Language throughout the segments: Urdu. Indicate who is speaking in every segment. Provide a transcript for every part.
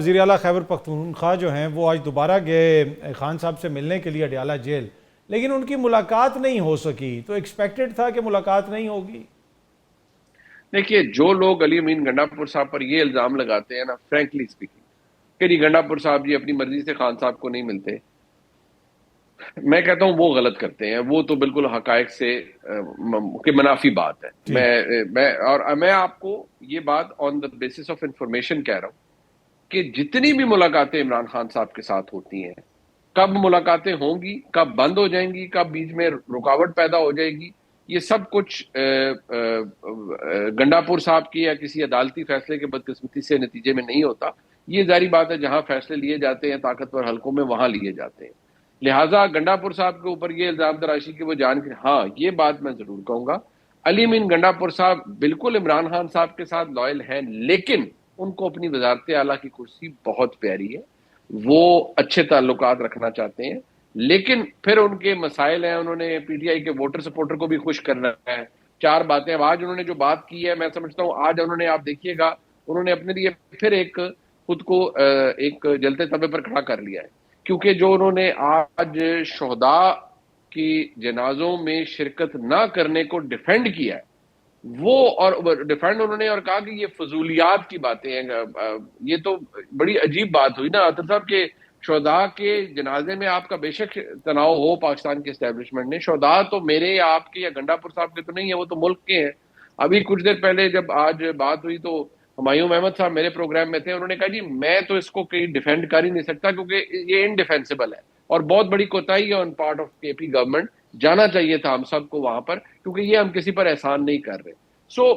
Speaker 1: وزیر اعلیٰ خیبر پختونخوا جو ہیں وہ آج دوبارہ گئے خان صاحب سے ملنے کے لیے اڈیالہ جیل، لیکن ان کی ملاقات نہیں ہو سکی، تو ایکسپیکٹڈ تھا کہ ملاقات نہیں ہوگی؟
Speaker 2: دیکھیے، جو لوگ علی امین گنڈاپور صاحب پر یہ الزام لگاتے ہیں نا، فرینکلی اسپیکنگ، کہ جی گنڈاپور صاحب جی اپنی مرضی سے خان صاحب کو نہیں ملتے، میں کہتا ہوں وہ غلط کرتے ہیں. وہ تو بالکل حقائق سے کہ منافی بات ہے.
Speaker 1: ٹھیک.
Speaker 2: میں آپ کو یہ بات آن دا بیسس آف انفارمیشن کہہ رہا ہوں کہ جتنی بھی ملاقاتیں عمران خان صاحب کے ساتھ ہوتی ہیں، کب ملاقاتیں ہوں گی، کب بند ہو جائیں گی، کب بیچ میں رکاوٹ پیدا ہو جائے گی، یہ سب کچھ گنڈاپور صاحب کی یا کسی عدالتی فیصلے کے بدقسمتی سے نتیجے میں نہیں ہوتا. یہ ظاہری بات ہے، جہاں فیصلے لیے جاتے ہیں طاقتور حلقوں میں، وہاں لیے جاتے ہیں. لہٰذا گنڈاپور صاحب کے اوپر یہ الزام تراشی کہ وہ جان کے، ہاں یہ بات میں ضرور کہوں گا، علی امین گنڈاپور صاحب بالکل عمران خان صاحب کے ساتھ لائل ہیں، لیکن ان کو اپنی وزارت اعلیٰ کی کرسی بہت پیاری ہے، وہ اچھے تعلقات رکھنا چاہتے ہیں، لیکن پھر ان کے مسائل ہیں. انہوں نے پی ٹی آئی کے ووٹر سپورٹر کو بھی خوش کرنا ہے. 4 باتیں آج انہوں نے جو بات کی ہے، میں سمجھتا ہوں آج انہوں نے، آپ دیکھیے گا، انہوں نے اپنے لیے پھر ایک خود کو ایک جلتے تبے پر کھڑا کر لیا ہے. کیونکہ جو انہوں نے آج شہداء کی جنازوں میں شرکت نہ کرنے کو ڈیفینڈ کیا ہے، وہ اور ڈیفینڈ انہوں نے اور کہا کہ یہ فضولیات کی باتیں ہیں. یہ تو بڑی عجیب بات ہوئی نا عاطف صاحب کہ شہداء کے جنازے میں آپ کا بے شک تناؤ ہو پاکستان کے اسٹیبلشمنٹ نے، شہداء تو میرے یا آپ کے یا گنڈاپور صاحب کے تو نہیں ہیں، وہ تو ملک کے ہیں. ابھی کچھ دیر پہلے جب آج بات ہوئی تو ہمایوں احمد صاحب میرے پروگرام میں تھے، انہوں نے کہا جی میں تو اس کو کہیں ڈیفینڈ کر ہی نہیں سکتا کیونکہ یہ انڈیفینسیبل ہے اور بہت بڑی کوتاہی ہے آن پارٹ آف کے پی گورنمنٹ. جانا چاہیے تھا ہم سب کو وہاں پر، کیونکہ یہ ہم کسی پر احسان نہیں کر رہے. سو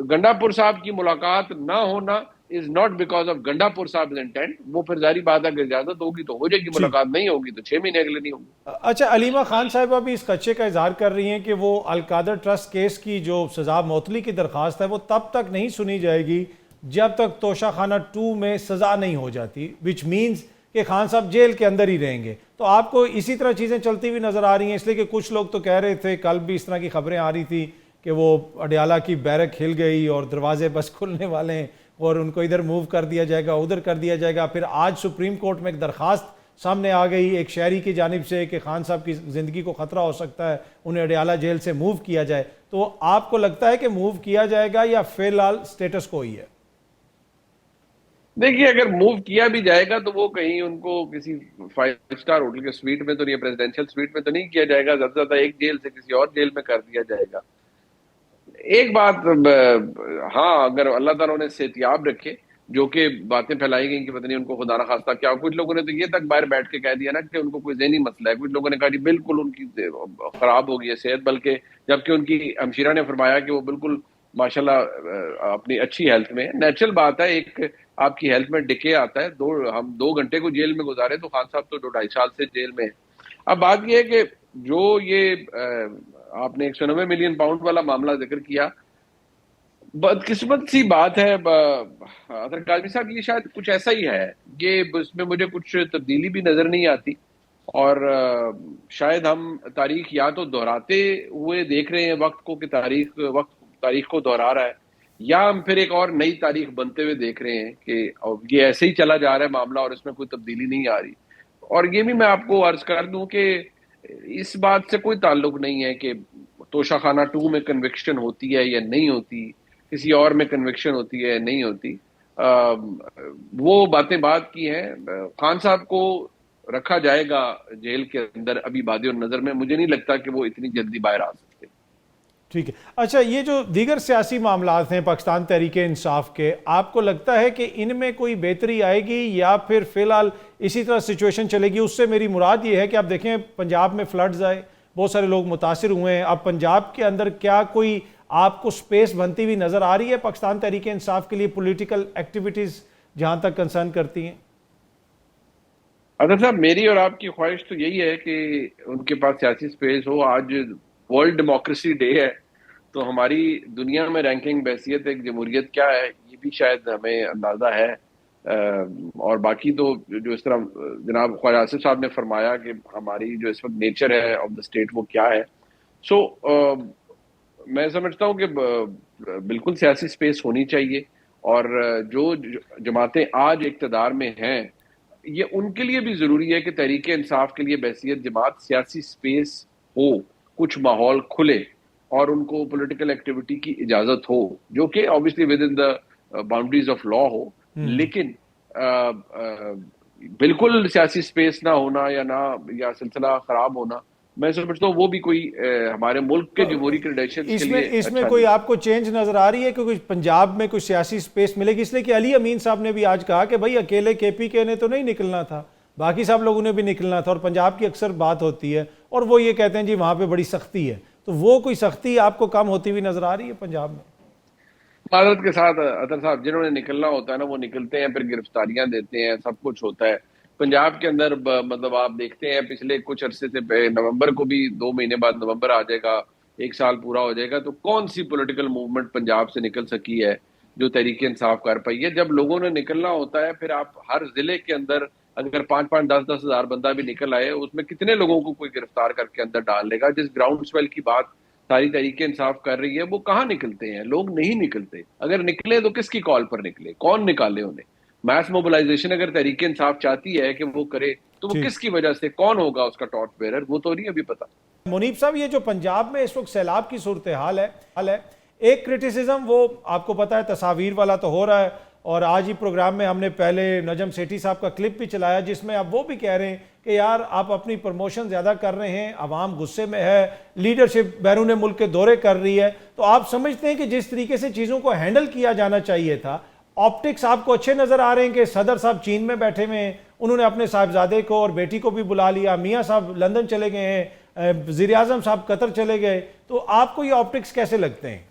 Speaker 2: گنڈاپور صاحب کی ملاقات نہ ہونا is not because of Gandapur صاحب انٹینٹ. وہ پھر ظاہری بات ہے کہ اجازت ہوگی تو ہو جائے گی
Speaker 1: ٹھیک.
Speaker 2: ملاقات، نہیں ہوگی تو 6 مہینے اگلے نہیں ہوگی.
Speaker 1: اچھا، علیمہ خان صاحبہ بھی اس خدشے کا اظہار کر رہی ہیں کہ وہ القادر ٹرسٹ کیس کی جو سزا معطلی کی درخواست ہے وہ تب تک نہیں سنی جائے گی جب تک توشہ خانہ 2 میں سزا نہیں ہو جاتی، وچ مینز کہ خان صاحب جیل کے اندر ہی رہیں گے. تو آپ کو اسی طرح چیزیں چلتی ہوئی نظر آ رہی ہیں؟ اس لیے کہ کچھ لوگ تو کہہ رہے تھے، کل بھی اس طرح کی خبریں آ رہی تھی کہ وہ اڈیالہ کی بیرک ہل گئی اور دروازے بس کھلنے والے ہیں اور ان کو ادھر موو کر دیا جائے گا، ادھر کر دیا جائے گا. پھر آج سپریم کورٹ میں ایک درخواست سامنے آ گئی ایک شہری کی جانب سے کہ خان صاحب کی زندگی کو خطرہ ہو سکتا ہے، انہیں اڈیالہ جیل سے موو کیا جائے. تو آپ کو لگتا ہے کہ موو کیا جائے گا یا فی الحال سٹیٹس کو ہی ہے؟
Speaker 2: دیکھیے، اگر موو کیا بھی جائے گا تو وہ کہیں ان کو کسی 5 اسٹار ہوٹل کے سویٹ میں تو نہیں، پریزیڈنشل سویٹ میں تو نہیں کیا جائے گا، زیادہ سے زیادہ ایک جیل سے کسی اور جیل میں کر دیا جائے گا. ایک بات، ہاں اگر اللہ تعالیٰ نے صحتیاب رکھے، جو کہ باتیں پھیلائی گئیں کہ پتہ نہیں ان کو خدا نخواستہ کیا، کچھ لوگوں نے تو یہ تک باہر بیٹھ کے کہہ دیا نا کہ ان کو کوئی ذہنی مسئلہ ہے. کچھ لوگوں نے کہا جی بالکل ان کی خراب ہو گئی ہے صحت، بلکہ جبکہ ان کی ہمشیرہ نے فرمایا کہ وہ بالکل ماشاءاللہ اپنی اچھی ہیلتھ میں. نیچرل بات ہے، ایک آپ کی ہیلتھ میں ڈکے آتا ہے. ہم 2 گھنٹے کو جیل میں گزارے تو خان صاحب تو 2-2.5 سال سے جیل میں ہیں. اب بات یہ ہے کہ جو یہ آپ نے 190 ملین پاؤنڈ والا معاملہ ذکر کیا، بدقسمت سی بات ہے اطہر کاظمی صاحب، یہ شاید کچھ ایسا ہی ہے، یہ اس میں مجھے کچھ تبدیلی بھی نظر نہیں آتی. اور شاید ہم تاریخ یا تو دہراتے ہوئے دیکھ رہے ہیں وقت کو کہ تاریخ کو دہرا رہا ہے، یا ہم پھر ایک اور نئی تاریخ بنتے ہوئے دیکھ رہے ہیں کہ یہ ایسے ہی چلا جا رہا ہے معاملہ اور اس میں کوئی تبدیلی نہیں آ رہی. اور یہ بھی میں آپ کو عرض کر دوں کہ اس بات سے کوئی تعلق نہیں ہے کہ توشہ خانہ 2 میں کنوکشن ہوتی ہے یا نہیں ہوتی، کسی اور میں کنوکشن ہوتی ہے نہیں ہوتی. وہ باتیں بات کی ہیں. خان صاحب کو رکھا جائے گا جیل کے اندر ابھی بادی النظر میں، مجھے نہیں لگتا کہ وہ اتنی جلدی باہر آ سکتے.
Speaker 1: ٹھیک ہے. اچھا، یہ جو دیگر سیاسی معاملات ہیں پاکستان تحریک انصاف کے، آپ کو لگتا ہے کہ ان میں کوئی بہتری آئے گی یا پھر فی الحال اسی طرح سچویشن چلے گی؟ اس سے میری مراد یہ ہے کہ آپ دیکھیں پنجاب میں فلڈز آئے، بہت سارے لوگ متاثر ہوئے ہیں. اب پنجاب کے اندر کیا کوئی آپ کو سپیس بنتی ہوئی نظر آ رہی ہے پاکستان تحریک انصاف کے لیے پولیٹیکل ایکٹیویٹیز جہاں تک کنسرن کرتی ہیں؟
Speaker 2: اگر صاحب میری اور آپ کی خواہش تو یہی ہے کہ ان کے پاس سیاسی سپیس ہو. آج ورلڈ ڈیموکریسی ڈے ہے تو ہماری دنیا میں رینکنگ بحیثیت ایک جمہوریت کیا ہے یہ بھی شاید ہمیں اندازہ ہے. اور باقی تو جو اس طرح جناب خواجہ آصف صاحب نے فرمایا کہ ہماری جو اس وقت نیچر ہے آف دا اسٹیٹ وہ کیا ہے. سو میں سمجھتا ہوں کہ بالکل سیاسی سپیس ہونی چاہیے اور جو جماعتیں آج اقتدار میں ہیں یہ ان کے لیے بھی ضروری ہے کہ تحریک انصاف کے لیے بحیثیت جماعت سیاسی سپیس ہو, کچھ ماحول کھلے اور ان کو پولیٹیکل ایکٹیویٹی کی اجازت ہو, جو کہ obviously with in the boundaries of law ہو, لیکن بالکل سیاسی سپیس نہ ہونا یا سلسلہ خراب ہونا, میں سمجھتا ہوں وہ بھی کوئی ہمارے ملک کے جمہوری کریڈینشلز کے لیے
Speaker 1: اس میں کوئی آپ کو چینج نظر آ رہی ہے کہ کچھ پنجاب میں کچھ سیاسی سپیس ملے گی؟ اس لیے کہ علی امین صاحب نے بھی آج کہا کہ بھائی اکیلے کے پی کے نے تو نہیں نکلنا تھا, باقی سب لوگوں نے بھی نکلنا تھا, اور پنجاب کی اکثر بات ہوتی ہے اور وہ یہ کہتے ہیں جی وہاں پہ بڑی سختی ہے, تو وہ کوئی سختی آپ کو کم ہوتی ہوئی نظر آ رہی ہے پنجاب میں؟
Speaker 2: معذرت کے ساتھ اطہر صاحب, جنہوں نے نکلنا ہوتا ہے نا وہ نکلتے ہیں, پھر گرفتاریاں دیتے ہیں, سب کچھ ہوتا ہے. پنجاب کے اندر مطلب آپ دیکھتے ہیں پچھلے کچھ عرصے سے, نومبر کو بھی 2 مہینے بعد نومبر آ جائے گا, 1 سال پورا ہو جائے گا, تو کون سی پولیٹیکل موومنٹ پنجاب سے نکل سکی ہے جو تحریک انصاف کر پائی ہے؟ جب لوگوں نے نکلنا ہوتا ہے پھر آپ ہر ضلع کے اندر اگر 5-5, 10-10 ہزار بندہ بھی نکل آئے, اس میں کتنے لوگوں کو کوئی گرفتار کر کے اندر ڈال لے گا؟ جس گراؤنڈ سویل کی بات ساری تحریک انصاف کر رہی ہے وہ کہاں نکلتے ہیں؟ لوگ نہیں نکلتے. اگر نکلے تو کس کی کال پر نکلے, کون نکالے انہیں؟ میس موبلائزیشن اگر تحریک انصاف چاہتی ہے کہ وہ کرے تو وہ کس کی وجہ سے, کون ہوگا اس کا ٹارچ بیرر, وہ تو نہیں ابھی پتا.
Speaker 1: منیب صاحب, یہ جو پنجاب میں اس وقت سیلاب کی صورتحال ہے, ایک کرٹیسزم وہ آپ کو پتا ہے تصاویر والا تو ہو رہا ہے, اور آج ہی پروگرام میں ہم نے پہلے نجم سیٹھی صاحب کا کلپ بھی چلایا جس میں اب وہ بھی کہہ رہے ہیں کہ یار آپ اپنی پروموشن زیادہ کر رہے ہیں, عوام غصے میں ہے, لیڈرشپ بیرون ملک کے دورے کر رہی ہے, تو آپ سمجھتے ہیں کہ جس طریقے سے چیزوں کو ہینڈل کیا جانا چاہیے تھا, آپٹکس آپ کو اچھے نظر آ رہے ہیں کہ صدر صاحب چین میں بیٹھے ہوئے ہیں, انہوں نے اپنے صاحبزادے کو اور بیٹی کو بھی بلا لیا, میاں صاحب لندن چلے گئے ہیں, وزیر اعظم صاحب قطر چلے گئے, تو آپ کو یہ آپٹکس کیسے لگتے ہیں؟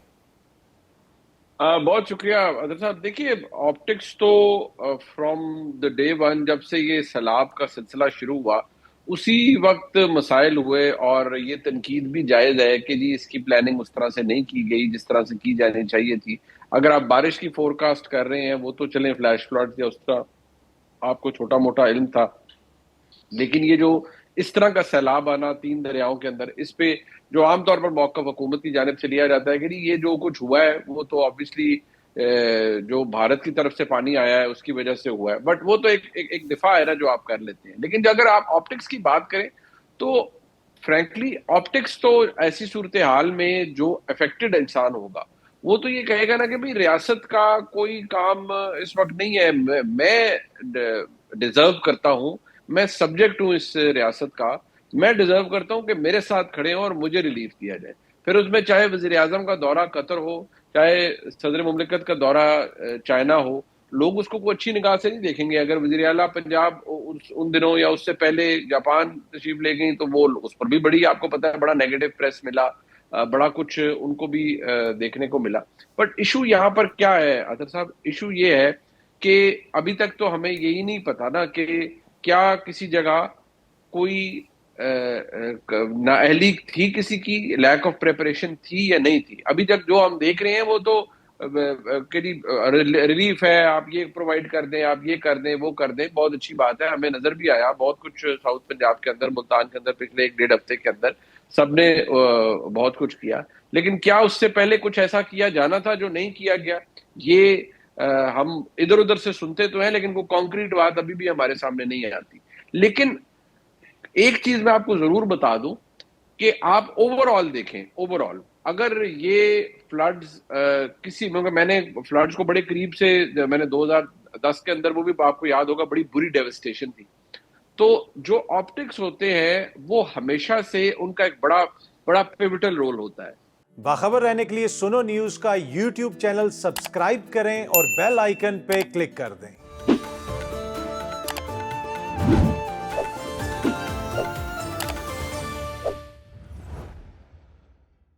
Speaker 2: بہت شکریہ اطہر صاحب. دیکھیے آپٹکس تو فرام دا ڈے ون, جب سے یہ سیلاب کا سلسلہ شروع ہوا اسی وقت مسائل ہوئے, اور یہ تنقید بھی جائز ہے کہ جی اس کی پلاننگ اس طرح سے نہیں کی گئی جس طرح سے کی جانی چاہیے تھی. اگر آپ بارش کی فور کاسٹ کر رہے ہیں وہ تو چلیں فلیش فلڈ یا اس طرح آپ کو چھوٹا موٹا علم تھا, لیکن یہ جو اس طرح کا سیلاب آنا 3 دریاؤں کے اندر, اس پہ جو عام طور پر موقف حکومت کی جانب سے لیا جاتا ہے کہ یہ جو کچھ ہوا ہے وہ تو آبویسلی جو بھارت کی طرف سے پانی آیا ہے اس کی وجہ سے ہوا ہے, بٹ وہ تو ایک دفاع ہے نا جو آپ کر لیتے ہیں. لیکن اگر آپ آپٹکس کی بات کریں تو فرینکلی آپٹکس تو ایسی صورتحال میں جو افیکٹڈ انسان ہوگا وہ تو یہ کہے گا نا کہ بھئی ریاست کا کوئی کام اس وقت نہیں ہے, میں ڈیزرو کرتا ہوں, میں سبجیکٹ ہوں اس ریاست کا, میں ڈیزرو کرتا ہوں کہ میرے ساتھ کھڑے ہوں اور مجھے ریلیف دیا جائے. پھر اس میں چاہے وزیر اعظم کا دورہ قطر ہو, چاہے صدر مملکت کا دورہ چائنا ہو, لوگ اس کو کوئی اچھی نگاہ سے نہیں دیکھیں گے. اگر وزیر اعلیٰ پنجاب ان دنوں یا اس سے پہلے جاپان تشریف لے گئی تو وہ اس پر بھی بڑی, آپ کو پتہ ہے, بڑا نیگیٹو پریس ملا, بڑا کچھ ان کو بھی دیکھنے کو ملا. بٹ ایشو یہاں پر کیا ہے اطہر صاحب؟ ایشو یہ ہے کہ ابھی تک تو ہمیں یہی نہیں پتا نا کہ کیا کسی جگہ کوئی نااہلی تھی, کسی کی لیک آف پریپریشن تھی یا نہیں تھی. ابھی تک جو ہم دیکھ رہے ہیں وہ تو ریلیف ہے, آپ یہ پرووائڈ کر دیں, آپ یہ کر دیں, وہ کر دیں, بہت اچھی بات ہے. ہمیں نظر بھی آیا بہت کچھ ساؤتھ پنجاب کے اندر, ملتان کے اندر پچھلے 1-1.5 ہفتے کے اندر سب نے بہت کچھ کیا. لیکن کیا اس سے پہلے کچھ ایسا کیا جانا تھا جو نہیں کیا گیا؟ یہ ہم ادھر ادھر سے سنتے تو ہیں لیکن وہ کانکریٹ بات ابھی بھی ہمارے سامنے نہیں آتی. لیکن ایک چیز میں آپ کو ضرور بتا دوں کہ آپ اوور آل دیکھیں, اوور آل اگر یہ فلڈز کسی, میں نے فلڈز کو بڑے قریب سے, میں نے 2010 کے اندر, وہ بھی آپ کو یاد ہوگا بڑی بری ڈیوسٹیشن تھی. تو جو آپٹکس ہوتے ہیں وہ ہمیشہ سے ان کا ایک بڑا پیوٹل رول ہوتا ہے.
Speaker 1: باخبر رہنے کے لیے سنو نیوز کا یوٹیوب چینل سبسکرائب کریں اور بیل آئیکن پہ کلک کر دیں.